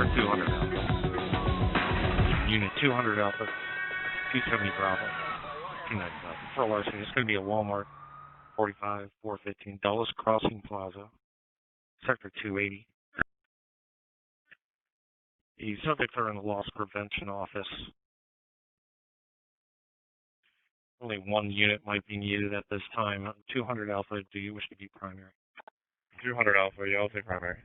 For 200 Alpha. Unit 200 Alpha. 270 Bravo. 290 Alpha. For larceny, it's going to be a Walmart 45 415 Dulles Crossing Plaza. Sector 280. The subjects are in the loss prevention office. Only one unit might be needed at this time. 200 Alpha, do you wish to be primary? 200 Alpha, yeah, I'll take primary.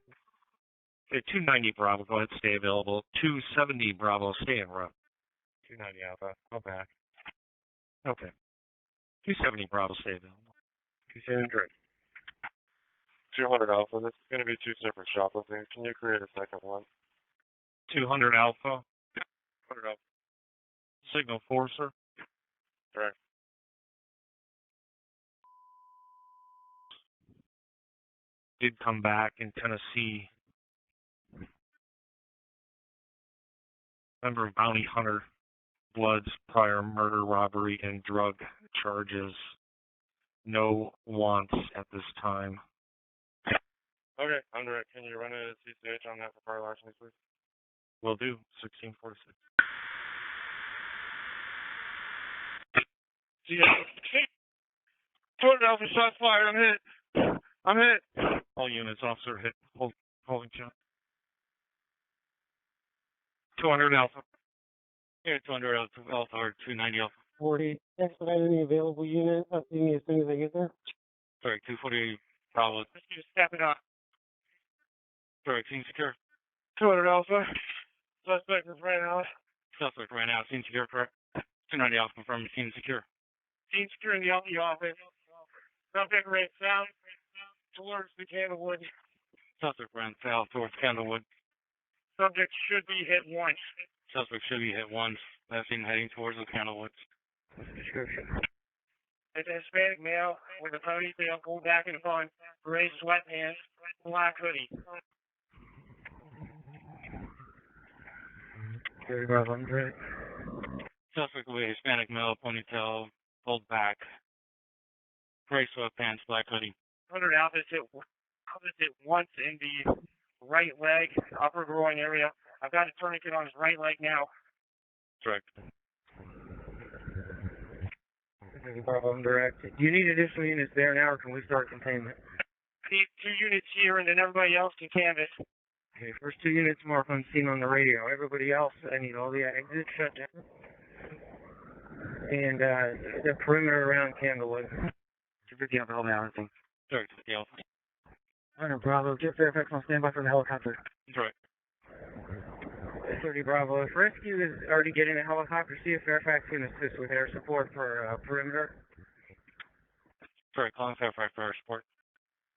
Okay, 290 Bravo, go ahead, stay available. 270 Bravo, stay in row. 290 Alpha, go back. Okay. 270 Bravo, stay available. 273. 200 Alpha, this is going to be two separate shopliftings. Can you create a second one? 200 Alpha. 200 Alpha. Signal 4, sir. Correct. Did come back in Tennessee. Member of Bounty Hunter, Bloods, prior murder, robbery, and drug charges. No wants at this time. Okay, under it. Can you run a CCH on that for prior larceny, please? Will do. 1646. Yeah. 200 Alpha, shots fired. I'm hit. I'm hit. All units, officer hit. Holding shot. 200 Alpha. Here, 200 Alpha or 290 Alpha. 40. Expedite any available unit. Update me as soon as I get there. Sorry, 240 Bravo. Just step it up. Sorry, scene secure. 200 Alpha. Suspect is ran out. Suspect ran out. Scene secure, correct. 290 Alpha confirmed. Scene secure. Scene secure in the LE office. Subject ran south towards the Candlewood. Suspect ran south towards Candlewood. Subject should be hit once. Suspect should be hit once. Last seen heading towards the Candlewoods. Description. It's a Hispanic male with a ponytail pulled back in front, gray sweatpants, black hoodie. 30 Bravo, I'm ready. Suspect with a Hispanic male, ponytail pulled back, gray sweatpants, black hoodie. 100 Alpha hit once in the right leg, upper groin area. I've got a tourniquet on his right leg now. Correct. 30 Bravo, I'm direct. Do you need additional units there now, or can we start containment? Need 2 units here, and then everybody else can canvas. Okay, first 2 units mark on scene on the radio. Everybody else, I need all the exits shut down. And the perimeter around Candlewood. 250 Alpha, hold down, I think. Correct, Alpha. 100 Bravo, get Fairfax on standby for the helicopter. Correct. 30 Bravo, if rescue is already getting a helicopter, see if Fairfax can assist with air support for perimeter. Correct, calling Fairfax for air support.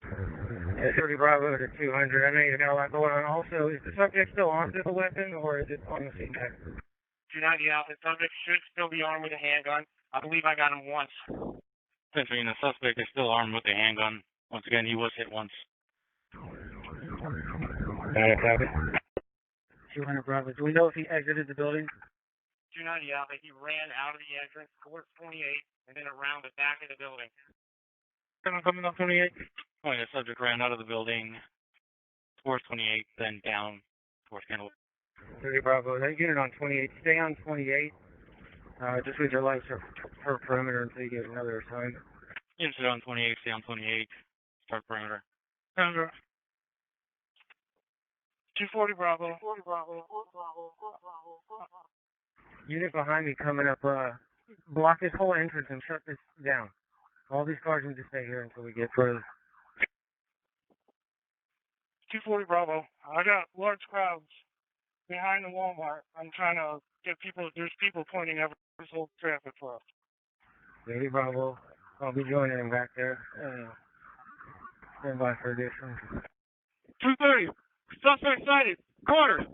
30 Bravo to 200, I know you got a lot going on. Also, is the subject still armed with a weapon, or is it on the scene tag? 290 Alpha, subject should still be armed with a handgun. I believe I got him once. Essentially, the suspect is still armed with a handgun. Once again, he was hit once. 200 Bravo, do we know if he exited the building? 290 Alpha, he ran out of the entrance towards 28 and then around the back of the building. Coming up 28. Oh, the subject ran out of the building towards 28, then down towards Candlewood. 30 Bravo, that unit on 28, stay on 28. Just leave your lights for perimeter until you get another assigned. Unit on 28, stay on 28, start perimeter. 240 Bravo. Unit behind me coming up, block this whole entrance and shut this down. All these cars need to stay here until we get further. 240 Bravo. I got large crowds behind the Walmart. I'm trying to get people, there's people pointing every whole traffic for us. 30 Bravo, I'll be joining them back there. Stand by for additional. 230. Suspect sighted. Carter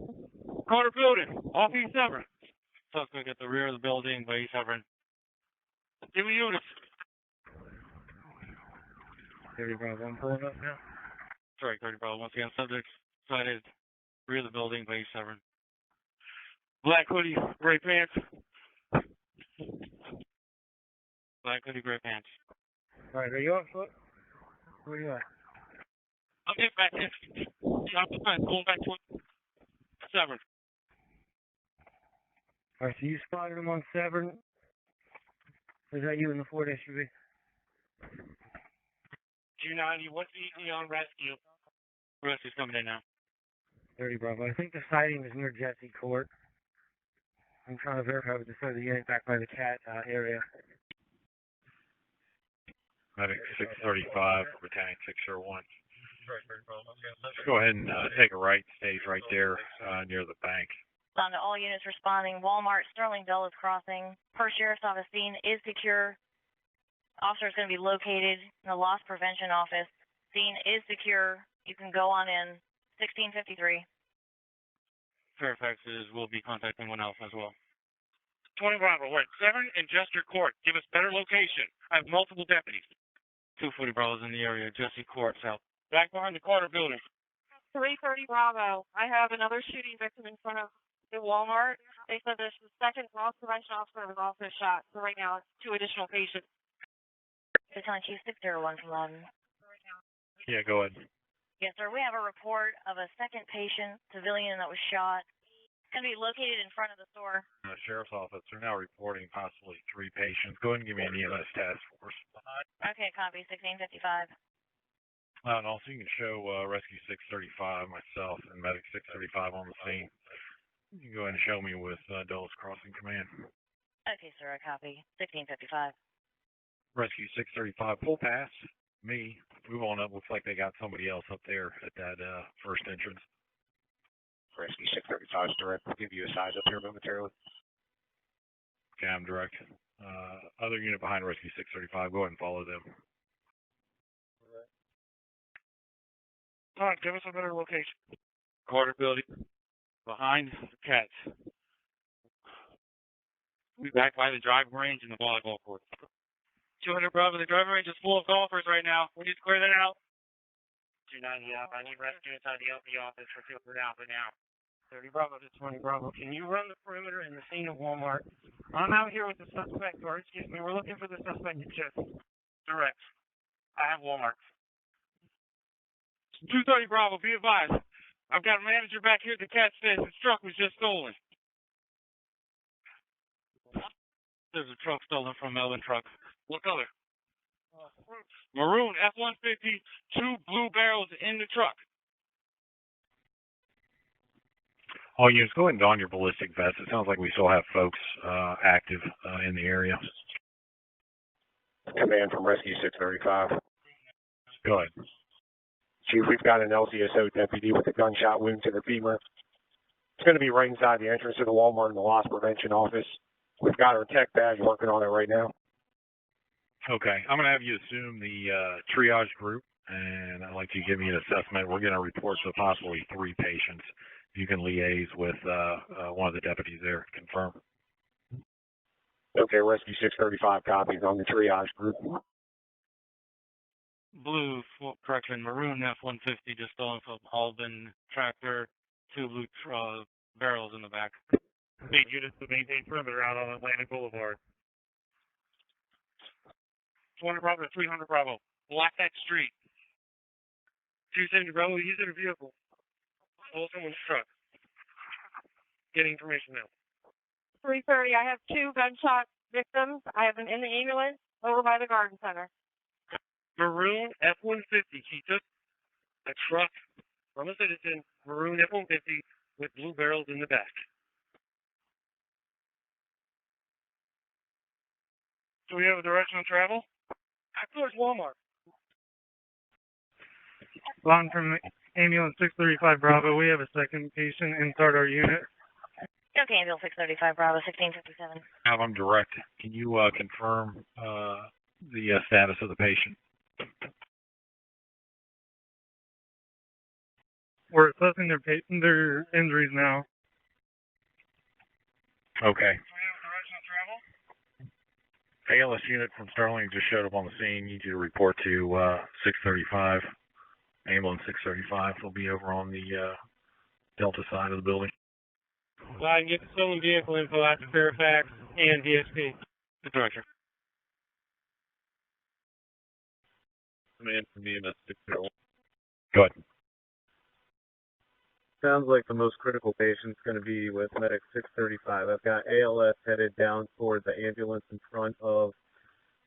building. Off East Severn. Suspect at the rear of the building by East Severn. Give me units. 30 Bravo, I'm pulling up now. Sorry, 30 Bravo. Once again, subject sighted rear of the building by East Severn. Black hoodie, gray pants. Black hoodie, gray pants. Alright, are you on foot? Where are you at? I'm getting back in. I'm going back to it. Severn. All right, so you spotted him on Severn. Is that you in the Ford SUV? 290, what's the ETA on rescue? Rescue's coming in now. 30 Bravo. I think the sighting is near Jesse Court. I'm trying to verify with the other unit back by the cat area. Medic 635, Battalion 601. Go ahead and take a right stage right there near the bank. On to all units responding. Walmart, Sterling Dulles Crossing. Per Sheriff's Office, scene is secure. Officer is going to be located in the loss prevention office. Scene is secure. You can go on in. 1653. Fairfaxes will be contacting one else as well. 20 Bravo, wait, Severn and Jester Court. Give us better location. I have multiple deputies. 240 Bravo's in the area. Jesse Court, south. Back behind the Carter building. 330 Bravo. I have another shooting victim in front of the Walmart. They said there's the second loss prevention officer was also shot. So right now it's 2 additional patients. Battalion Chief 601 from Loudoun. Yeah, go ahead. Yes, sir. We have a report of a second patient, civilian, that was shot. It's going to be located in front of the store. Sheriff's Office, they're now reporting possibly 3 patients. Go ahead and give me an EMS task force. Okay, copy. 1655. And also, you can show Rescue 635, myself, and Medic 635 on the scene. You can go ahead and show me with Dulles Crossing Command. Okay, sir. I copy. 1655. Rescue 635, full pass. Me. Move on up. Looks like they got somebody else up there at that first entrance. Rescue 635 is direct. We'll give you a size up here momentarily. Okay, I'm direct. Other unit behind Rescue 635, go ahead and follow them. All right, give us a better location. Carter building. Behind the cats. We back by the driving range and the volleyball court. 200 Bravo, the driving range is full of golfers right now. We need to clear that out. 290 Alpha, I need rescue inside the LP office for 200 Alpha now. 30 Bravo to 20 Bravo. Can you run the perimeter in the scene of Walmart? I'm out here with the suspect, or excuse me, we're looking for the suspect in Jesse. Direct. I have Walmart. 230 Bravo, be advised. I've got a manager back here at the cat says his truck was just stolen. There's a truck stolen from Melvin Truck. What color? Maroon F-150, 2 blue barrels in the truck. All units, go ahead and don your ballistic vests. It sounds like we still have folks active in the area. Command from Rescue 635. Go ahead. Chief, we've got an LCSO deputy with a gunshot wound to the femur. It's going to be right inside the entrance to the Walmart in the loss prevention office. We've got our tech badge working on it right now. Okay, I'm going to have you assume the triage group, and I'd like you to give me an assessment. We're going to report to possibly 3 patients. You can liaise with one of the deputies there. Confirm. Okay, Rescue 635 copies on the triage group. Blue, correction, Maroon F-150 just stolen from Alden Tractor, 2 blue barrels in the back. 8 units to maintain perimeter out on Atlantic Boulevard. 200 Bravo to 300 Bravo. Black Street. 270 Bravo, use their vehicle. Stole someone's truck. Getting information now. 330, I have 2 gunshot victims. I have them in the ambulance over by the garden center. Maroon F-150. She took a truck from a citizen, Maroon F-150, with blue barrels in the back. Do we have a direction of travel? Towards Walmart. Loudoun from ambulance 635 Bravo. We have a second patient inside our unit. Okay, ambulance 635 Bravo, 1657. I'm direct. Can you confirm the status of the patient? We're assessing their injuries now. Okay. Do we have a direction of travel? ALS unit from Sterling just showed up on the scene. Need you to report to 635. Ambulance 635 will be over on the Delta side of the building. Well, I can get the stolen vehicle info out to Fairfax and DSP. The director. Command from EMS 601. Go ahead. sounds like the most critical patient's going to be with medic 635. I've got ALS headed down toward the ambulance in front of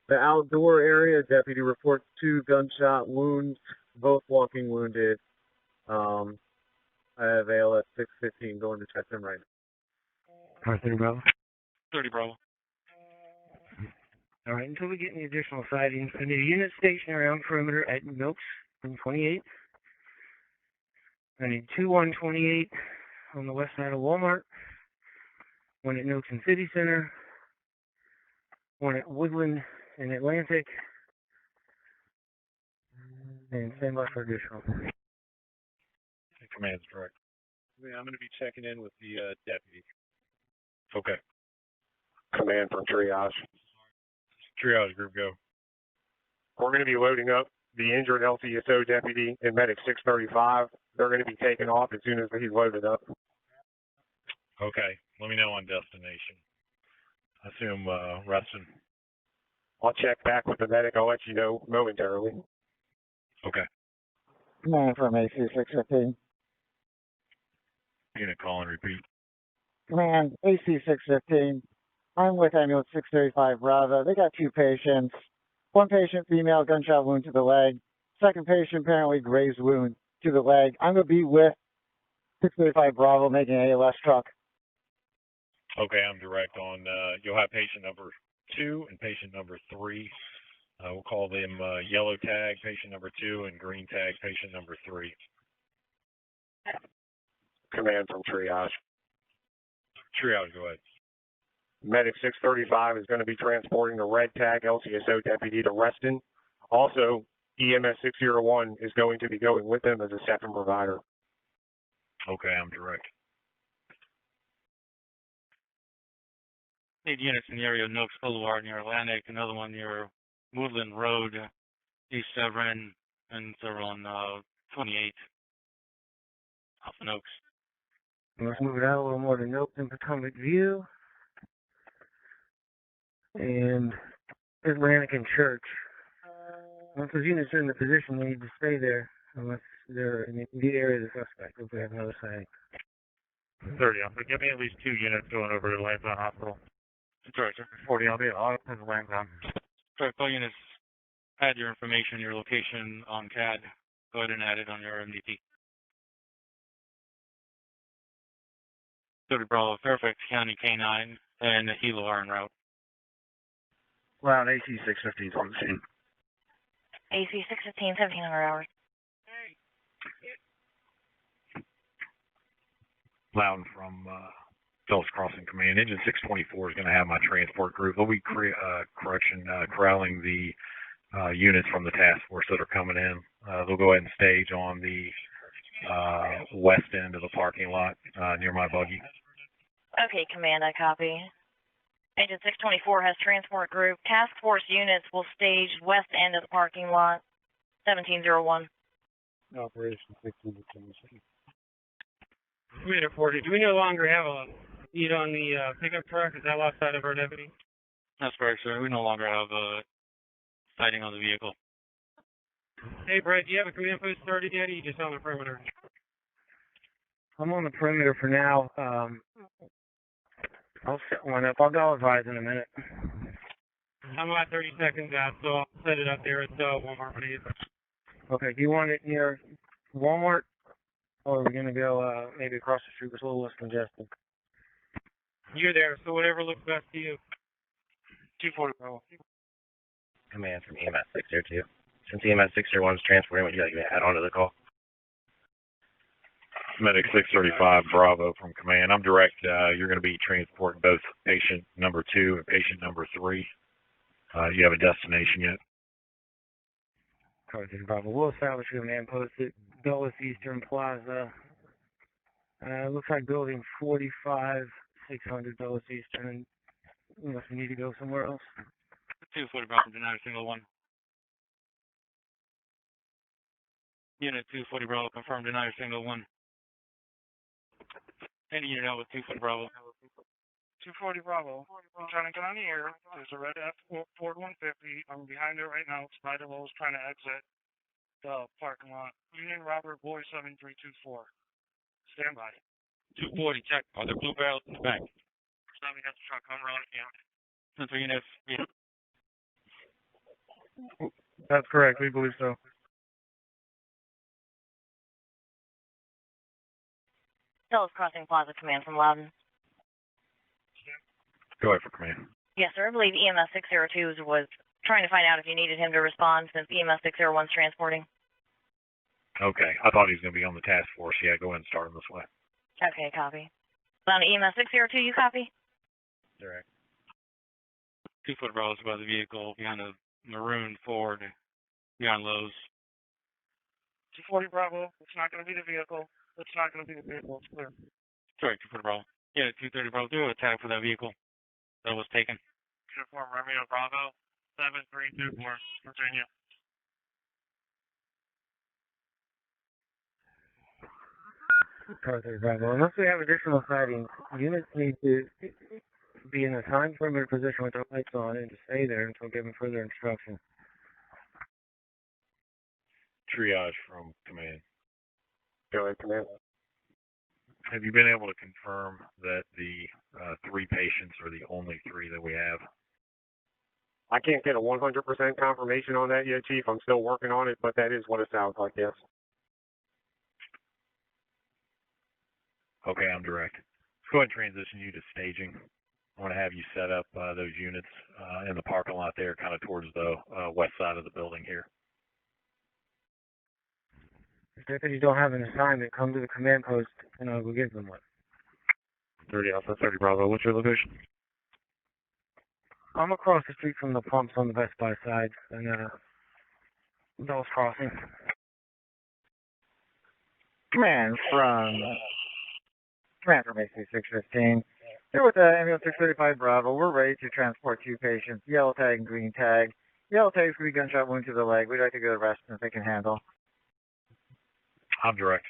the outdoor area. Deputy reports 2 gunshot wounds, both walking wounded. I have ALS 615 going to check them right now. 30 Bravo. 30 Bravo. All right, until we get any additional sightings, I need a unit stationed around perimeter at Milks and 28. I need 2 on 28 on the west side of Walmart, 1 at Milks and City Center, 1 at Woodland and Atlantic, and stand by for additional. Command's direct. I'm going to be checking in with the deputy. Okay. Command from triage. Triage group, go. We're going to be loading up the injured LCSO deputy and medic 635. They're going to be taken off as soon as he's loaded up. Okay. Let me know on destination. I assume Ruston. I'll check back with the medic. I'll let you know momentarily. Okay. Command from AC 615. Unit call and repeat. Command, AC 615. I'm with ambulance 635 Bravo. They got 2 patients. 1 patient, female, gunshot wound to the leg. 2nd patient, apparently grazed wound to the leg. I'm going to be with 635 Bravo making an ALS truck. Okay, I'm direct on, you'll have patient number 2 and patient number 3. We'll call them yellow tag, patient number 2, and green tag, patient number 3. Command from triage. Triage, go ahead. Medic 635 is going to be transporting the red tag LCSO deputy to Reston. Also, EMS 601 is going to be going with them as a second provider. Okay, I'm direct. Need units in the area of Noakes Boulevard near Atlantic, another one near Woodland Road, East Severn, and several on 28 off of Noakes. Let's move it out a little more to Noakes and Potomac View. And Atlantic and Church. Once those units are in the position, they need to stay there unless they're in the area of the suspect if we have another sighting. 30, I'll give me at least 2 units going over to Lansdowne Hospital. Sorry, sir. 40, I'll be all in Lansdowne. Sorry, call units, add your information, your location on CAD. Go ahead and add it on your MDT. 30 Bravo, Fairfax County K9, and the Hilo are en route. Loud AC 615 on the scene. AC 615, 1700 hours. Loudon from Phillips Crossing Command. Engine 624 is going to have my transport group. They'll be corralling the units from the task force that are coming in. They'll go ahead and stage on the west end of the parking lot near my buggy. Okay, Command, I copy. Engine 624 has transport group. Task force units will stage west end of the parking lot, 1701. Operation 16-26. Commander 40, do we no longer have a lead on the pickup truck? Is that lost sight of our deputy? That's correct, sir. We no longer have a sighting on the vehicle. Hey, Brett, do you have a command post 30 yet, or you just on the perimeter? I'm on the perimeter for now. I'll set one up. I'll advise in a minute. I'm about 30 seconds out, so I'll set it up there at Walmart, please. Okay, do you want it near Walmart? Or are we going to go maybe across the street? It's a little less congested. You're there, so whatever looks best to you. 240 Bravo. Command from EMS 602. Since EMS 601 is transporting, would you like to add on to the call? Medic 635 Bravo from Command. I'm direct. You're going to be transporting both patient number 2 and patient number 3. You have a destination yet? Carson Bravo. We'll establish a command post at Dulles Eastern Plaza. Looks like building 45, 600 Dulles Eastern. Unless we need to go somewhere else. 240 Bravo, deny a single one. Unit 240 Bravo, confirmed, deny a single one. Any unit out with 240 Bravo. 240 Bravo. I'm trying to get on the air. There's a red Ford 150. I'm behind it right now. Spider Low's trying to exit the parking lot. Union Robert Boy 7324. standby. 240, check. Are there blue barrels in the back? Somebody has a truck coming around the county. Central units, That's correct. We believe so. Dulles Crossing Plaza, command from Loudoun. Go ahead for command. Yes, sir. I believe EMS 602 was trying to find out if you needed him to respond since EMS 601's transporting. Okay, I thought he was going to be on the task force. Yeah, go ahead and start him this way. Okay, copy. Loudoun EMS 602, you copy? Direct. 2-foot rows by the vehicle behind the maroon Ford, behind Lowe's. 240 Bravo. It's not going to be the vehicle. It's not going to be the vehicle. It's clear. Sorry, 2-foot row. Yeah, 230 Bravo. Do a tag for that vehicle that was taken. Uniform Romeo Bravo. 7324, Virginia. Car 30 Bravo. Unless we have additional sightings, units need to be in a assigned perimeter position with their lights on and to stay there until given further instruction. Triage from command. Go ahead, command. Have you been able to confirm that the 3 patients are the only 3 that we have? I can't get a 100% confirmation on that yet, Chief. I'm still working on it, but that is what it sounds like, yes. Okay, I'm direct. Let's go ahead and transition you to staging. I want to have you set up those units in the parking lot there, kind of towards the west side of the building here. If deputies don't have an assignment, come to the command post and I will give them one. 30 Alpha, 30 Bravo. What's your location? I'm across the street from the pumps on the Best Buy side and Dulles Crossing. Command from AC 615. Here with ambulance 635 Bravo. We're ready to transport 2 patients. Yellow tag and green tag. Yellow tag's going to be gunshot wound to the leg. We'd like to go to rest if they can handle. I'm direct.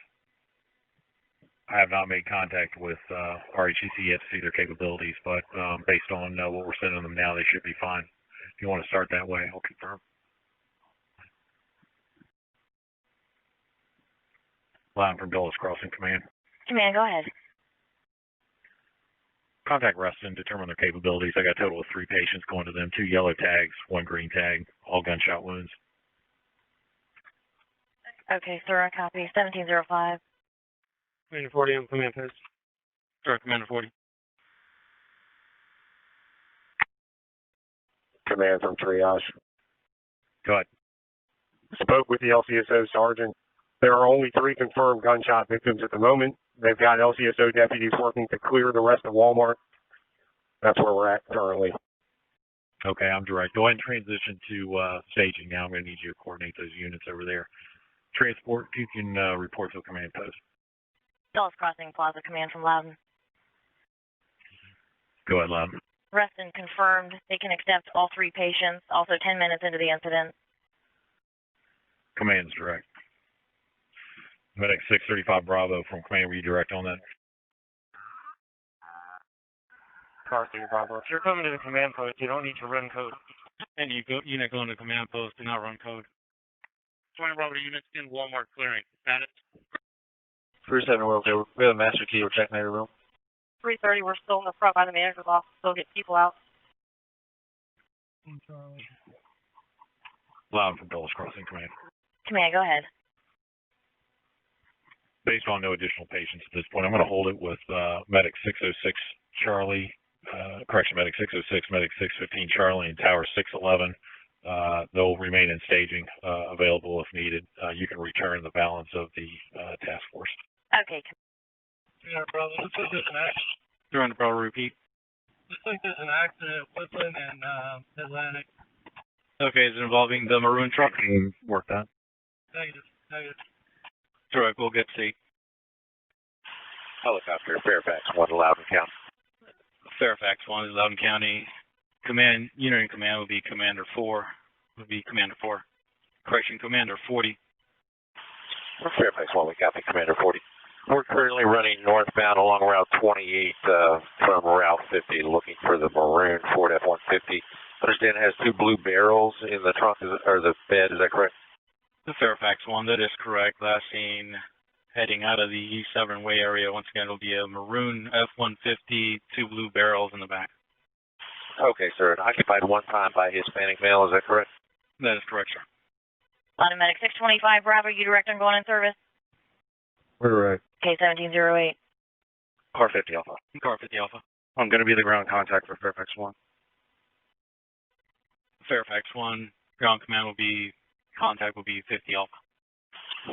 I have not made contact with RHCC yet to see their capabilities, but based on what we're sending them now, they should be fine. If you want to start that way, I'll confirm. Line from Dulles Crossing Command. Command, go ahead. Contact Reston, determine their capabilities. I got a total of 3 patients going to them, 2 yellow tags, 1 green tag, all gunshot wounds. Okay, sir, I copy. 1705. Commander 40 on command post. Sorry, Commander 40. Command from triage. Go ahead. Spoke with the LCSO sergeant. There are only 3 confirmed gunshot victims at the moment. They've got LCSO deputies working to clear the rest of Walmart. That's where we're at currently. Okay, I'm direct. Go ahead and transition to staging now. I'm going to need you to coordinate those units over there. Transport, if you can report to a command post. Dulles Crossing Plaza, command from Loudoun. Go ahead, Loudoun. Reston confirmed they can accept all 3 patients, also 10 minutes into the incident. Command's direct. Medic 635 Bravo from command, were you direct on that? Car 30 Bravo. If you're coming to the command post, you don't need to run code. And unit going to command post, do not run code. 20 Bravo units in Walmart clearing. Got it? 37, we're okay. We have a master key. We're checking every room. 3:30, we're still in the front by the manager's office. Still get people out. Loudoun from Dulles Crossing Command. Command, go ahead. Based on no additional patients at this point, I'm going to hold it with Medic 606 Charlie, Medic 606, Medic 615 Charlie, and Tower 611. They'll remain in staging, available if needed. You can return the balance of the task force. Okay. Yeah, brother, looks like there's an accident. You're on the Bravo, repeat. Looks like there's an accident at Woodland and Atlantic. Okay, is it involving the maroon truck? Work that. Negative. Sure, we'll get C. Helicopter, Fairfax, 1 Loudoun County. Fairfax 1 is Loudoun County. Command, unit in command would be Commander 4. Correction, Commander 40. Fairfax 1, we copy, Commander 40. We're currently running northbound along Route 28 from Route 50, looking for the maroon Ford F-150. Understand it has 2 blue barrels in the trunk, or the bed, is that correct? The Fairfax 1, that is correct. Last seen heading out of the E7 Way area. Once again, it'll be a maroon F-150, 2 blue barrels in the back. Okay, sir. Occupied one time by Hispanic male, is that correct? That is correct, sir. Automatic 625 Bravo, you direct on going in service. Correct. K1708. Car 50 Alpha. Car 50 Alpha. I'm going to be the ground contact for Fairfax 1. Fairfax 1, ground command will be, contact will be 50 Alpha.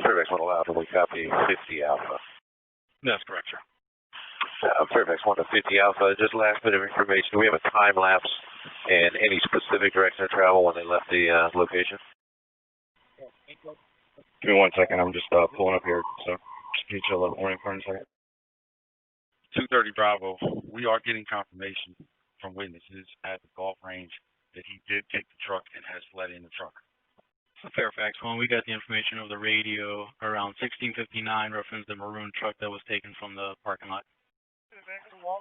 Fairfax 1 allowed, we copy 50 Alpha. That's correct, sir. Fairfax 1 to 50 Alpha, just last bit of information. Do we have a time lapse and any specific direction of travel when they left the location? Give me 1 second. I'm just pulling up here. So just need you a little warning for a second. 230 Bravo, we are getting confirmation from witnesses at the golf range that he did take the truck and has fled in the truck. So Fairfax 1, we got the information over the radio around 1659, referenced the maroon truck that was taken from the parking lot.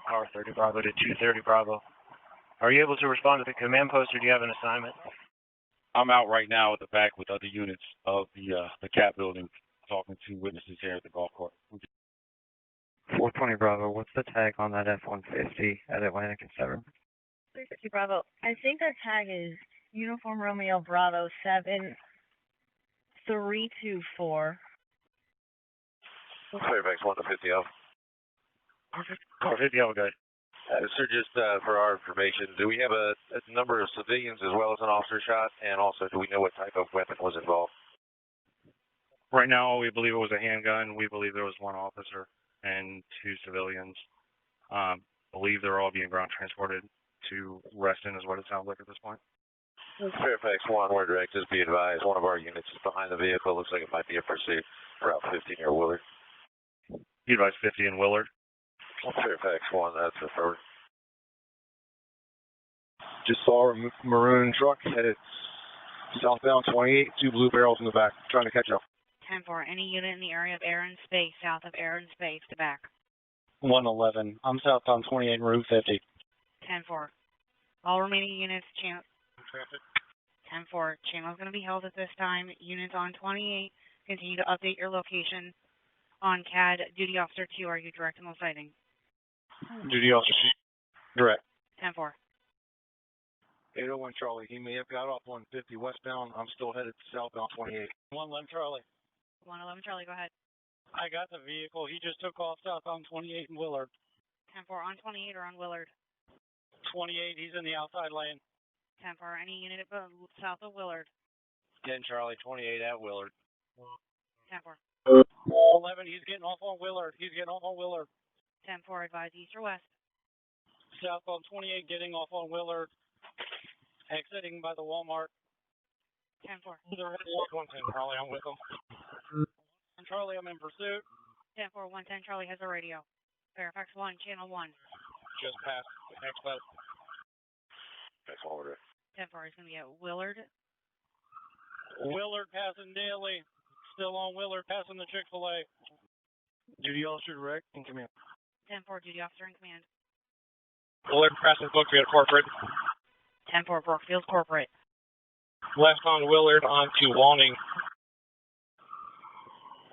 Car 30 Bravo to 230 Bravo. Are you able to respond to the command post, or do you have an assignment? I'm out right now at the back with other units of the CAP building talking to witnesses here at the golf course. 420 Bravo, what's the tag on that F-150 at Atlantic and 7? 350 Bravo. I think that tag is Uniform Romeo Bravo 7324. Fairfax 1 to 50 Alpha. Car 50 Alpha, guys. Sir, just for our information, do we have a number of civilians as well as an officer shot? And also, do we know what type of weapon was involved? Right now, we believe it was a handgun. We believe there was 1 officer and 2 civilians. Believe they're all being ground transported to Reston is what it sounds like at this point. Fairfax 1, we're direct. Just be advised, one of our units is behind the vehicle. Looks like it might be a pursuit. Route 15 near Willard. You advise 50 in Willard. Fairfax 1, that's affirmed. Just saw a maroon truck headed southbound 28, 2 blue barrels in the back, trying to catch up. 10-4, any unit in the area of air and space, south of air and space, to back. 111. I'm southbound 28, Route 50. 10-4. All remaining units, channel. 10-4, channel is going to be held at this time. Units on 28, continue to update your location. On CAD, Duty Officer 2, are you direct in the sighting? Duty officer, direct. 10-4. 801 Charlie, he may have got off 150 westbound. I'm still headed southbound 28. 111 Charlie. 111 Charlie, go ahead. I got the vehicle. He just took off southbound 28 in Willard. 10-4, on 28 or on Willard? 28, he's in the outside lane. 10-4, any unit south of Willard? 10 Charlie, 28 at Willard. 10-4. 11, he's getting off on Willard. 10-4, advise east or west? Southbound 28 getting off on Willard. Exiting by the Walmart. 10-4. They're at 110 Charlie, I'm with them. Charlie, I'm in pursuit. 10-4, 110 Charlie has a radio. Fairfax 1, channel 1. Just past Expo. That's all we're 10-4 is going to be at Willard. Willard passing daily. Still on Willard, passing the Chick-fil-A. Duty officer direct in command. 10-4, duty officer in command. Willard passing Brookfield corporate. 10-4, Brookfield corporate. Left on Willard onto Wanning.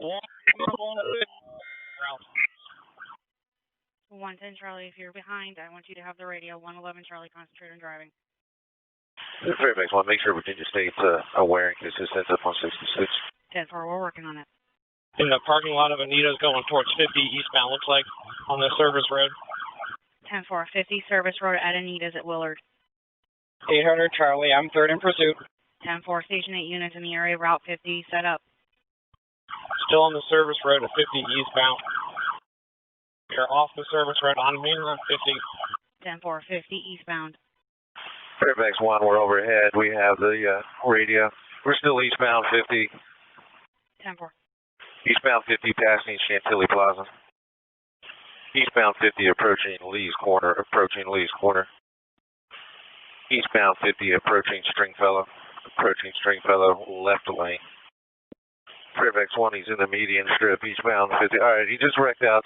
110 Charlie, if you're behind, I want you to have the radio. 111 Charlie, concentrate on driving. Fairfax 1, make sure Virginia State's aware in case this ends up on 66. 10-4, we're working on it. In the parking lot of Anita's going towards 50 eastbound, looks like, on the service road. 10-4, 50 service road at Anita's at Willard. 800 Charlie, I'm third in pursuit. 10-4, station 8 units in the area, Route 50, set up. Still on the service road at 50 eastbound. You're off the service road on mainland 50. 10-4, 50 eastbound. Fairfax 1, we're overhead. We have the radio. We're still eastbound 50. 10-4. Eastbound 50 passing Chantilly Plaza. Eastbound 50 approaching Lee's Corner. Eastbound 50 approaching Stringfellow. Left lane. Fairfax 1, he's in the median strip, eastbound 50. Alright, he just wrecked out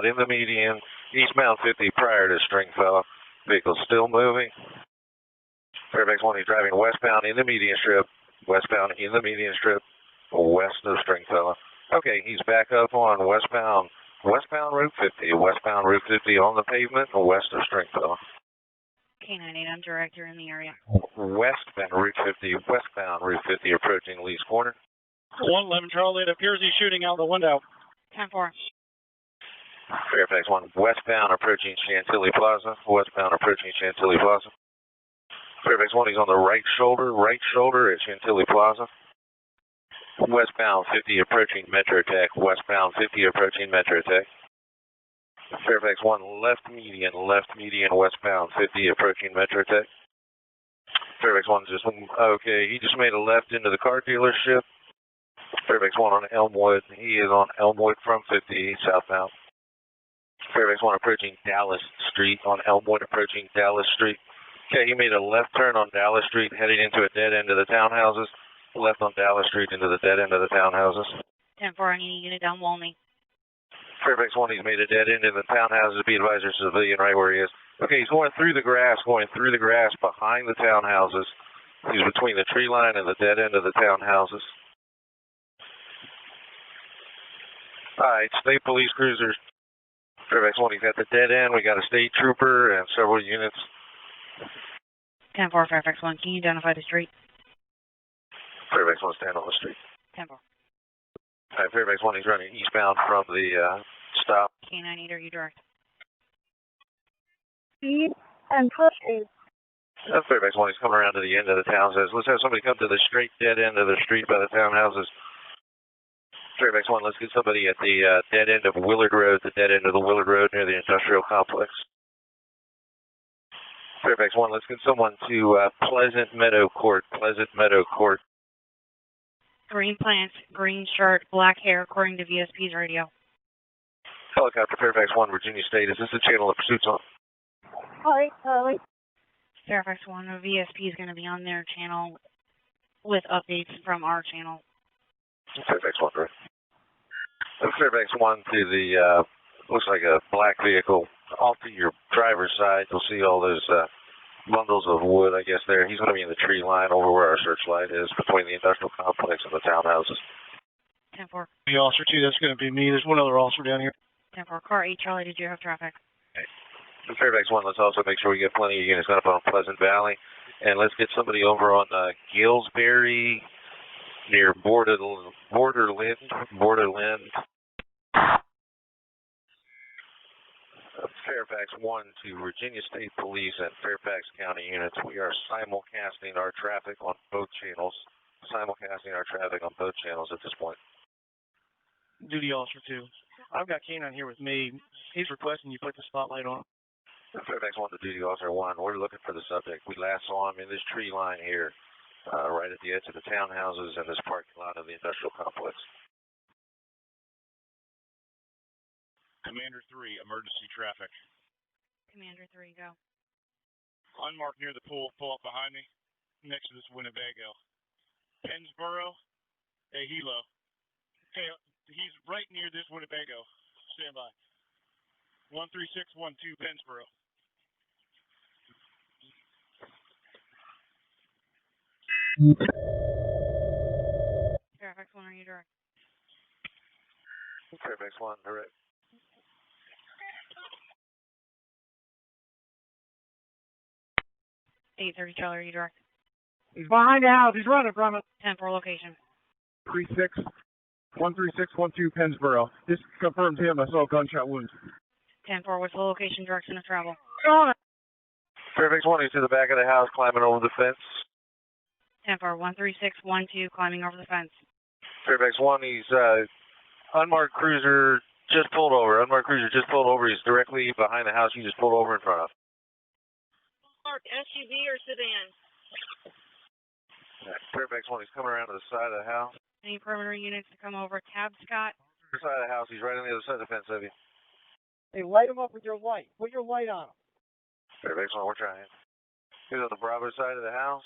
in the median, eastbound 50 prior to Stringfellow. Vehicle still moving. Fairfax 1, he's driving westbound in the median strip, west of Stringfellow. Eastbound 50 approaching Stringfellow. Eastbound 50 prior to Stringfellow. Vehicle still moving. Fairfax 1, he's driving westbound in the median strip, westbound in the median strip, west of Stringfellow. Vehicle still moving. Fairfax 1, he's driving westbound in the median strip, Okay, he's back up on westbound Route 50, westbound Route 50 on the pavement west of Stringfellow. K-98, I'm director in the area. Westbound Route 50 approaching Lee's Corner. 111 Charlie, it appears he's shooting out the window. 10-4. Fairfax 1, westbound approaching Chantilly Plaza. Fairfax 1, he's on the right shoulder at Chantilly Plaza. Westbound 50 approaching Metro Tech, Fairfax 1, left median, westbound 50 approaching Metro Tech. Fairfax 1 he just made a left into the car dealership. Fairfax 1 on Elmwood, he is on Elmwood from 50 southbound. Fairfax 1 approaching Dallas Street, on Elmwood approaching Dallas Street. Okay, he made a left turn on Dallas Street heading into a dead end of the townhouses. Left on Dallas Street into the dead end of the townhouses. 10-4, I need a unit down Walney. Fairfax 1, he's made a dead end in the townhouses. Be advised, there's a civilian right where he is. Okay, he's going through the grass behind the townhouses. He's between the tree line and the dead end of the townhouses. Alright, state police cruisers. Fairfax 1, he's at the dead end. We got a state trooper and several units. 10-4, Fairfax 1, can you identify the street? Fairfax 1, stand on the street. 10-4. Alright, Fairfax 1, he's running eastbound from the stop. K-98, are you direct? Speed and push is. Fairfax 1, he's coming around to the end of the townhouses. Let's have somebody come to the straight dead end of the street by the townhouses. Fairfax 1, let's get somebody at the dead end of Willard Road, near the industrial complex. Fairfax 1, let's get someone to Pleasant Meadow Court. Green pants, green shirt, black hair, according to VSP's radio. Helicopter Fairfax 1, Virginia State. Is this the channel of pursuit's on? Hi, Charlie. Fairfax 1, VSP is going to be on their channel with updates from our channel. Fairfax 1, right. Fairfax 1 to the, looks like a black vehicle. Off to your driver's side, you'll see all those bundles of wood, I guess, there. He's going to be in the tree line over where our searchlight is, between the industrial complex and the townhouses. 10-4. The officer 2, that's going to be me. There's one other officer down here. 10-4, car 8, Charlie, did you have traffic? Okay. Fairfax 1, let's also make sure we get plenty of units up on Pleasant Valley. And let's get somebody over on Gillsbury, near Borderland. Fairfax 1 to Virginia State Police and Fairfax County units. We are simulcasting our traffic on both channels. At this point. Duty officer 2. I've got K9 here with me. He's requesting you put the spotlight on. Fairfax 1 to Duty Officer 1. We're looking for the subject. We last saw him in this tree line here, right at the edge of the townhouses and this parking lot of the industrial complex. Commander 3, emergency traffic. Commander 3, go. Unmarked near the pool, pull up behind me, next to this Winnebago. Pennsboro, hey, Hilo. Hey, he's right near this Winnebago. Stand by. 13612, Pennsboro. Fairfax 1, are you direct? Fairfax 1, direct. Eight 30, Charlie, are you direct? He's behind the house. He's running from it. 10-4, location. 13612 Pennsboro. This confirms him. I saw a gunshot wound. 10-4, what's the location, direction of travel? On it. Fairfax 1, he's to the back of the house, climbing over the fence. 10-4, 13612, climbing over the fence. Fairfax 1, he's unmarked cruiser just pulled over. He's directly behind the house you just pulled over in front of. Mark, SUV or sedan? Fairfax 1, he's coming around to the side of the house. Any perimeter units to come over? Cab, Scott? Side of the house, he's right on the other side of the fence of you. Hey, light him up with your light. Put your light on him. Fairfax 1, we're trying. He's on the Bravo side of the house.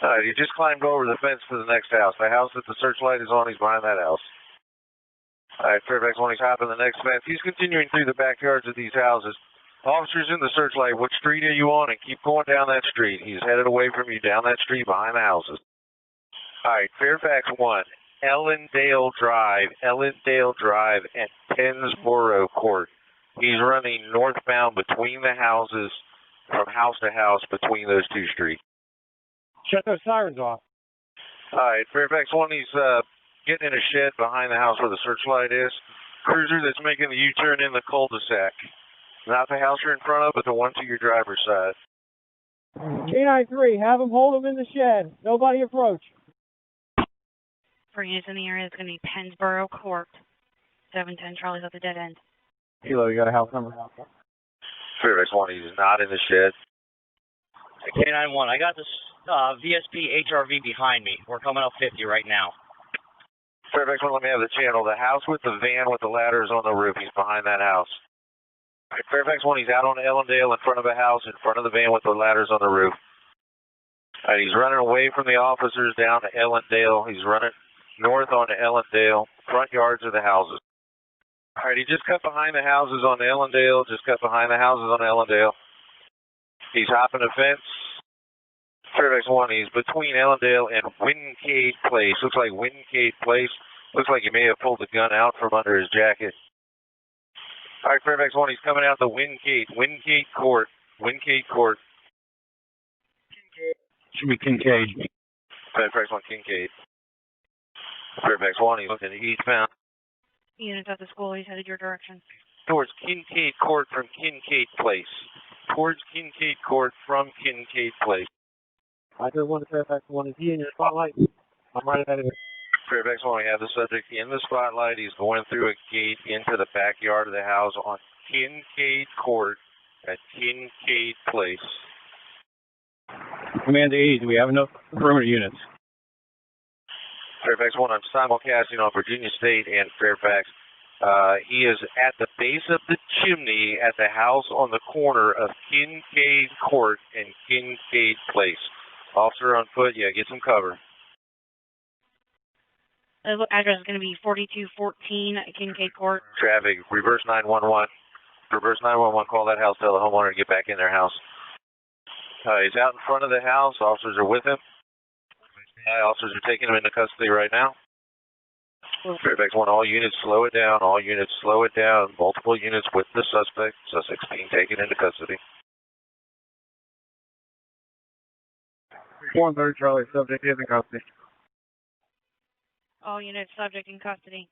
Alright, he just climbed over the fence to the next house. The house that the searchlight is on, he's behind that house. Alright, Fairfax 1, he's hopping the next fence. He's continuing through the backyards of these houses. Officers in the searchlight, what street are you on? And keep going down that street. He's headed away from you down that street behind the houses. Alright, Fairfax 1, Ellendale Drive at Pennsboro Court. He's running northbound between the houses, from house to house between those two streets. Shut those sirens off. All right, Fairfax 1, he's getting in a shed behind the house where the searchlight is. Cruiser that's making the U-turn in the cul-de-sac. Not the house you're in front of, but the one to your driver's side. K93, have them hold them in the shed. Nobody approach. For units in the area, it's going to be Pennsboro Court. 710 Charlie's at the dead end. Kilo, you got a house number? Fairfax 1, he's not in the shed. K91, I got this VSP HRV behind me. We're coming up 50 right now. Fairfax 1, let me have the channel. The house with the van with the ladders on the roof, he's behind that house. Fairfax 1, he's out on Ellendale in front of a house, in front of the van with the ladders on the roof. All right, he's running away from the officers down to Ellendale. He's running north on Ellendale, front yards of the houses. All right, he just cut behind the houses on Ellendale, He's hopping a fence. Fairfax 1, he's between Ellendale and Wincade Place. Looks like Wincade Place. Looks like he may have pulled the gun out from under his jacket. All right, Fairfax 1, he's coming out the Wincade Court. Should be Kincaid. Fairfax 1, Kincaid. Fairfax 1, he's looking eastbound. Units at the school, he's headed your direction. Towards Kincaid Court from Kincaid Place. I just want to Fairfax 1, is he in your spotlight? I'm right ahead of him. Fairfax 1, we have the subject in the spotlight. He's going through a gate into the backyard of the house on Kincaid Court at Kincaid Place. Command 80, do we have enough perimeter units? Fairfax 1, I'm simulcasting on Virginia State and Fairfax. He is at the base of the chimney at the house on the corner of Kincaid Court and Kincaid Place. Officer on foot, yeah, get some cover. The address is going to be 4214 Kincaid Court. Traffic, reverse 911. Call that house, tell the homeowner to get back in their house. He's out in front of the house. Officers are with him. Officers are taking him into custody right now. Fairfax 1, all units slow it down. Multiple units with the suspect. Suspect's being taken into custody. 1-3 Charlie, subject is in custody. All units subject in custody.